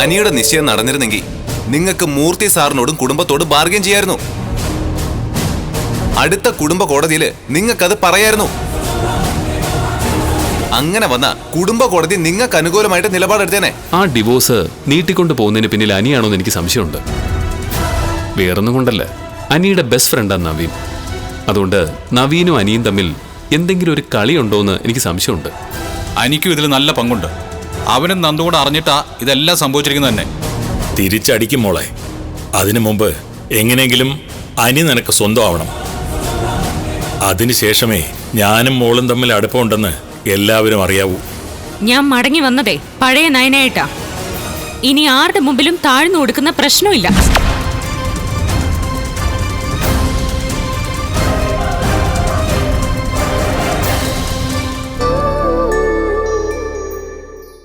അനിയുടെ നിശ്ചയം നടന്നിരുന്നെങ്കിൽ നിങ്ങൾക്ക് മൂർത്തി സാറിനോടും കുടുംബത്തോടും ബാർഗൈൻ ചെയ്യായിരുന്നു. അടുത്ത കുടുംബ കോടതിയിൽ നിങ്ങൾക്കത് പറയായിരുന്നു. അങ്ങനെ വന്ന കുടുംബ കോടതി നിങ്ങൾക്ക് അനുകൂലമായിട്ട് നിലപാടെടുത്തേനെ. ആ ഡിവോഴ്സ് നീട്ടിക്കൊണ്ടു പോകുന്നതിന് പിന്നിൽ അനിയാണോന്ന് എനിക്ക് സംശയമുണ്ട്. വേറൊന്നും കൊണ്ടല്ല, അനിയുടെ ബെസ്റ്റ് ഫ്രണ്ടാണ് നവീൻ. അതുകൊണ്ട് നവീനും അനിയും തമ്മിൽ എന്തെങ്കിലും ഒരു കളിയുണ്ടോയെന്ന് എനിക്ക് സംശയമുണ്ട്. അനിക്കും ഇതിൽ നല്ല പങ്കുണ്ട്. അവനും നന്ദു കൂടെ അറിഞ്ഞിട്ടാ ഇതെല്ലാം സംഭവിച്ചിരിക്കുന്നത് തന്നെ. തിരിച്ചടിക്കും മോളെ. അതിനു മുമ്പ് എങ്ങനെയെങ്കിലും അനി നിനക്ക് സ്വന്തമാവണം. അതിനുശേഷമേ ഞാനും മോളും തമ്മിൽ അടുപ്പമുണ്ടെന്ന് എല്ലാവരും അറിയാവൂ. ഞാൻ മടങ്ങി വന്നതേ പഴയ നയനായിട്ടാ. ഇനി ആരുടെ മുമ്പിലും താഴ്ന്നു കൊടുക്കുന്ന പ്രശ്നമില്ല.